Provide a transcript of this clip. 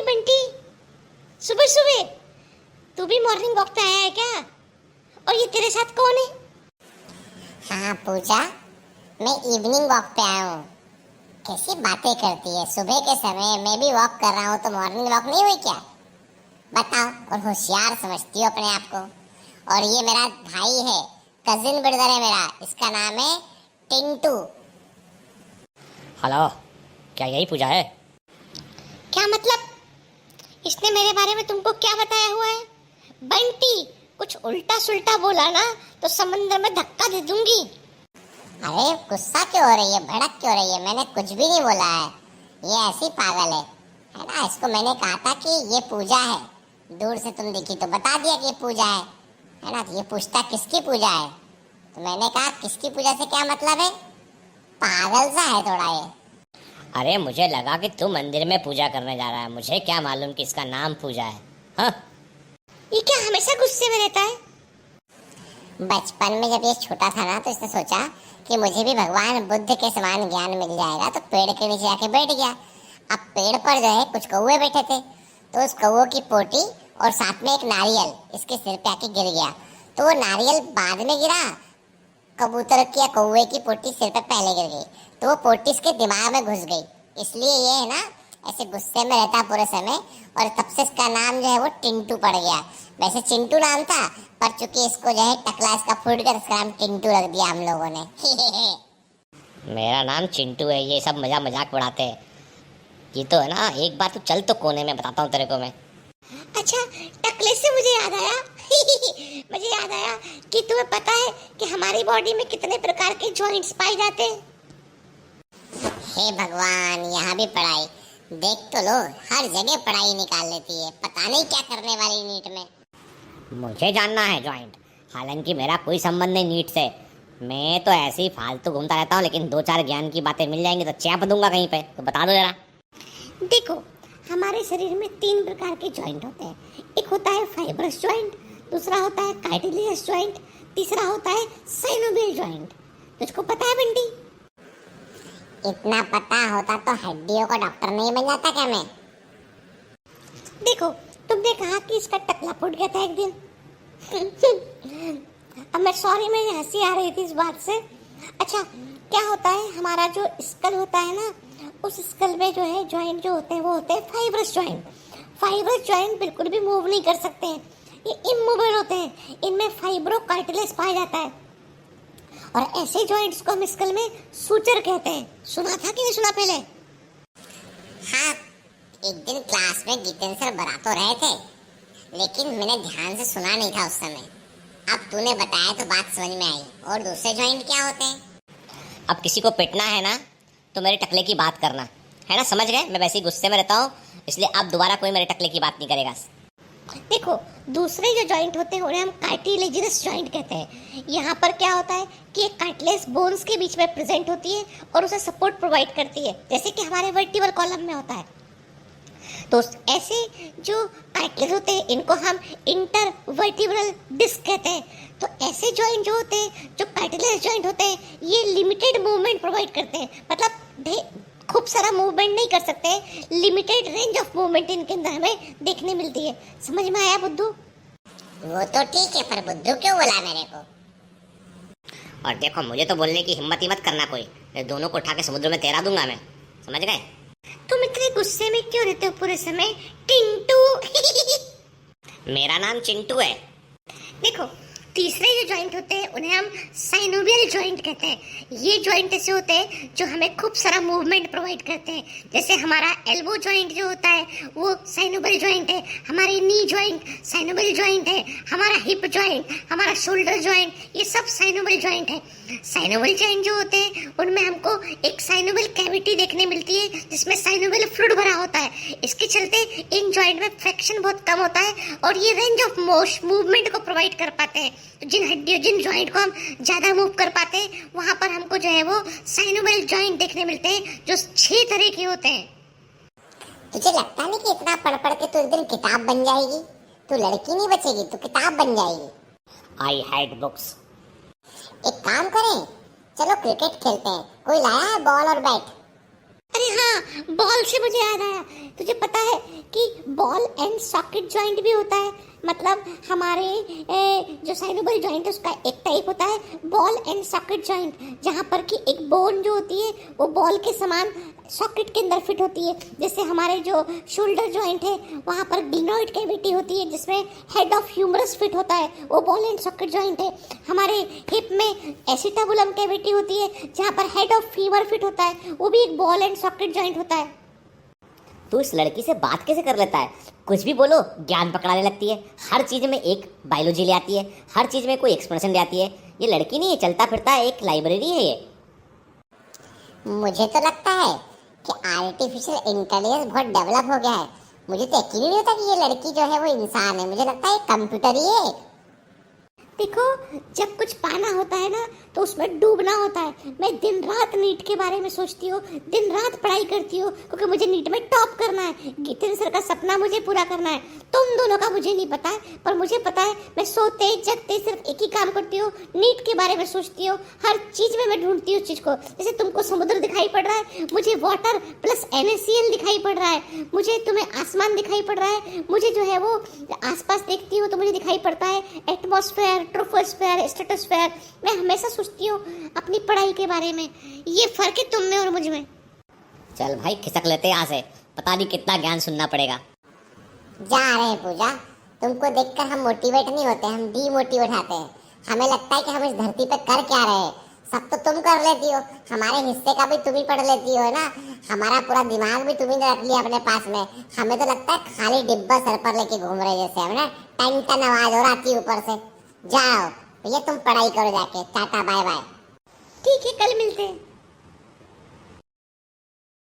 बंटी, सुबह सुबह तू भी मॉर्निंग वॉक पे आया है क्या? और ये तेरे साथ कौन है? हाँ पूजा, मैं इवनिंग वॉक पे आया हूँ। कैसी बातें करती है, सुबह के समय मैं भी वॉक कर रहा हूँ तो मॉर्निंग वॉक नहीं हुई क्या? बताओ। और होशियार समझती हो अपने आप को। और ये मेरा भाई है, कजिन ब्रदर है मेरा, इसका नाम है टिंटू। हेलो, क्या यही पूजा है? क्या मतलब? इसने मेरे बारे में तुमको क्या बताया हुआ है? बंटी, कुछ उल्टा सुल्टा बोला ना तो समंदर में धक्का दे दूंगी। अरे गुस्सा क्यों हो रही है, भड़क क्यों रही है? मैंने कुछ भी नहीं बोला है, ये ऐसी पागल है ना। इसको मैंने कहा था कि ये पूजा है, दूर से तुम दिखी तो बता दिया कि ये पूजा है ना। तो ये पूछता किसकी पूजा है, तो मैंने कहा किसकी पूजा से क्या मतलब है। पागल सा है थोड़ा ये। अरे मुझे लगा कि तू मंदिर में पूजा करने जा रहा है, मुझे क्या मालूम कि इसका नाम पूजा है। हाँ, ये क्या हमेशा गुस्से में रहता है? बचपन में जब ये छोटा था ना तो इसने सोचा कि मुझे भी भगवान बुद्ध के समान ज्ञान मिल जाएगा, तो पेड़ के नीचे आके बैठ गया। अब पेड़ पर जो है कुछ कौवे बैठे थे, तो उस कौवों की पोटी और साथ में एक नारियल इसके सिर पे आके गिर गया। तो वो नारियल बाद में गिरा, कबूतर की या कौवे की पोटी सिर पे पहले गिर गई, तो वो पोटी इसके दिमाग में घुस गई। इसलिए ये है ना ऐसे गुस्से में रहता पूरे समय, और तब से इसका नाम जो है वो टिंटू पड़ गया। वैसे चिंटू नाम था, पर चूंकि इसको जो है टकला इसका फूट कर इसका नाम टिंटू रख दिया हम लोगों ने। मेरा नाम चिंटू है, ये सब मजाक उड़ाते हैं। ये तो है ना, एक बार तू चल तो कोने में बताता हूँ तेरे को मैं। अच्छा, टकले से मुझे याद आया मुझे याद आया कि तुम्हें पता है कि हमारी बॉडी में कितने प्रकार के जॉइंट्स पाए जाते हैं? हे भगवान, यहाँ भी पढ़ाई। देख तो लो, हर जगह पढ़ाई निकाल लेती है, पता नहीं क्या करने वाली नीट में। मुझे जानना है जॉइंट, हालांकि मेरा कोई संबंध नहीं नीट से। मैं तो ऐसे ही फालतू घूमता रहता हूँ, लेकिन दो चार ज्ञान की बातें मिल जाएंगी तो चैप दूंगा कहीं पे, तो बता दो जरा। देखो, हमारे शरीर में 3 प्रकार के जॉइंट होते हैं। एक होता है फाइब्रस जॉइंट, दूसरा होता है कार्टिलेजस जॉइंट, तीसरा होता है साइनोवियल जॉइंट। तुझको पता है बंटी? इतना पता होता तो हड्डियों का डॉक्टर नहीं बन जाता क्या मैं? देखो, तुमने कहा कि इसका टकला फूट गया था एक दिन अब मैं सॉरी, मुझे हंसी आ रही थी इस बात से। अच्छा, क्या होता है, हमारा जो स्कल होता है ना, उस स्कल में जो है जॉइंट जो होते हैं वो होते हैं फाइब्रस जॉइंट। फाइब्रस जॉइंट बिल्कुल भी मूव नहीं कर सकते हैं, ये इमूवेबल होते हैं। इनमें फाइब्रो कार्टिलेज पाया जाता है, और ऐसे जॉइंट्स को हम स्कल में सूचर कहते हैं। सुना था कि नहीं सुना पहले? हाँ, एक दिन क्लास में जितेंद्र सर बता तो रहे थे, लेकिन मैंने ध्यान से सुना नहीं था उस समय। अब तूने बताया तो बात समझ में आई। और दूसरे जॉइंट क्या होते हैं? अब किसी को पिटना है ना तो मेरे टकले की बात करना है ना, समझ गए? मैं वैसे ही गुस्से में रहता हूँ, इसलिए अब दोबारा कोई मेरे टकले की बात नहीं करेगा। देखो, दूसरे जो जॉइंट होते हैं उन्हें हम कार्टिलेजिनस जॉइंट कहते हैं। यहाँ पर क्या होता है कि एक कार्टिलेज बोन्स के बीच में प्रेजेंट होती है और उसे सपोर्ट प्रोवाइड करती है, जैसे कि हमारे वर्टिब्रल कॉलम में होता है। तो ऐसे जो कार्टिलेज होते हैं इनको हम इंटरवर्टिब्रल डिस्क कहते हैं। तो ऐसे जॉइंट जो होते हैं, जो कार्टिलेज जॉइंट होते हैं, ये लिमिटेड मूवमेंट प्रोवाइड करते हैं, मतलब खूब सारा मूवमेंट नहीं कर सकते, लिमिटेड रेंज ऑफ मूवमेंट इनके अंदर हमें देखने मिलती है। समझ में आया बुद्धू? वो तो ठीक है, पर बुद्धू क्यों बोला मेरे को? और देखो, मुझे तो बोलने की हिम्मत ही मत करना कोई, ये दोनों को उठा के समुद्र में तैरा दूंगा मैं, समझ गए? तुम इतने गुस्से में क्यों रहते हो पूरे समय टिंटू? मेरा नाम चिंटू है। देखो, तीसरे जो जॉइंट होते हैं उन्हें हम साइनोवियल जॉइंट कहते हैं। ये जॉइंट ऐसे होते हैं जो हमें खूब सारा मूवमेंट प्रोवाइड करते हैं, जैसे हमारा एल्बो जॉइंट जो होता है वो साइनोवियल जॉइंट है, हमारी नी जॉइंट साइनोवियल जॉइंट है, हमारा हिप जॉइंट, हमारा शोल्डर जॉइंट, ये सब साइनोवियल जॉइंट है। साइनोवियल जॉइंट जो होते हैं उनमें हमको एक साइनोवियल कैविटी देखने मिलती है जिसमें साइनोवियल फ्लूइड भरा होता है। इसके चलते इन जॉइंट में फ्रैक्शन बहुत कम होता है और ये रेंज ऑफ मूवमेंट को प्रोवाइड कर पाते हैं। तो जिन हड्डियों, जिन जॉइंट को हम ज्यादा मूव कर पाते हैं वहां पर हमको जो है वो साइनोवियल जॉइंट देखने मिलते हैं, जो 6 तरह के होते हैं। तुझे लगता नहीं कि इतना पढ़ पढ़ के तू एक दिन किताब बन जाएगी? तू लड़की नहीं बचेगी, तू किताब बन जाएगी। I had books. एक काम करें, चलो क्रिकेट खेलते हैं। कोई लाया है बॉल और बैट? अरे हाँ, बॉल से मुझे याद आया, तुझे पता है कि बॉल एंड सॉकेट जॉइंट भी होता है? मतलब हमारे जो साइनोवियल जॉइंट है उसका एक टाइप होता है बॉल एंड सॉकेट जॉइंट, जहाँ पर कि एक बोन जो होती है वो बॉल के समान सॉकेट के अंदर फिट होती है। जैसे हमारे जो शोल्डर जॉइंट है वहाँ पर ग्लिनोइड कैविटी होती है जिसमें हेड ऑफ ह्यूमरस फिट होता है, वो बॉल एंड सॉकेट जॉइंट है। हमारे हिप में एसिटाबुलम कैविटी होती है जहाँ पर हेड ऑफ फीमर फिट होता है, वो भी एक बॉल एंड सॉकेट जॉइंट होता है। तू इस लड़की से बात कैसे कर लेता है? कुछ भी बोलो ज्ञान पकड़ाने लगती है, हर चीज में एक बायोलॉजी ले आती है, हर चीज में कोई एक्सप्लेनेशन ले आती है। ये लड़की नहीं है, चलता फिरता एक लाइब्रेरी है ये। मुझे तो लगता है कि आर्टिफिशियल इंटेलिजेंस बहुत डेवलप हो गया है। मुझे तो यकीन ही नहीं होता कि ये लड़की जो है वो इंसान है, मुझे लगता है कंप्यूटर ही है। देखो, जब कुछ पाना होता है ना तो उसमें डूबना होता है। मैं दिन रात नीट के बारे में सोचती हूँ, दिन रात पढ़ाई करती हूँ, क्योंकि मुझे नीट में टॉप करना है। गितिन सर का सपना मुझे पूरा करना है। तुम दोनों का मुझे नहीं पता है, पर मुझे पता है मैं सोते जगते सिर्फ एक ही काम करती हूँ, नीट के बारे में सोचती हूँ। हर चीज में मैं ढूंढती हूँ उस चीज को। जैसे तुमको समुद्र दिखाई पड़ रहा है, मुझे वाटर प्लस NaCl दिखाई पड़ रहा है, मुझे तुम्हें आसमान दिखाई पड़ रहा है, मुझे जो है वो आसपास देखती हूँ तो मुझे दिखाई पड़ता है एटमॉस्फेयर, ट्रोपोस्फेयर, स्ट्रेटोस्फेयर। मैं हमेशा सोचती हूँ अपनी पढ़ाई के बारे में। ये फर्क है तुम में और मुझ में। चल भाई खिसक लेते यहाँ से, पता नहीं कितना ज्ञान सुनना पड़ेगा। जा रहे हैं पूजा, तुमको देखकर हम मोटिवेट नहीं होते, हम डीमोटिवेट होते हैं। हमें लगता है कि हम इस धरती पे कर क्या रहे हैं। सब तो तुम कर लेती हो, हमारे हिस्से का भी तुम ही पढ़ लेती हो ना, हमारा पूरा दिमाग भी तुम ही रख लिया अपने पास में। हमें तो लगता है खाली डिब्बा सर पर लेके घूम रहे जैसे हम ना, टन टन आवाज हो रही ऊपर से। जाओ ये तुम पढ़ाई करो जाके, टाटा बाय बाय। ठीक है, कल मिलते हैं।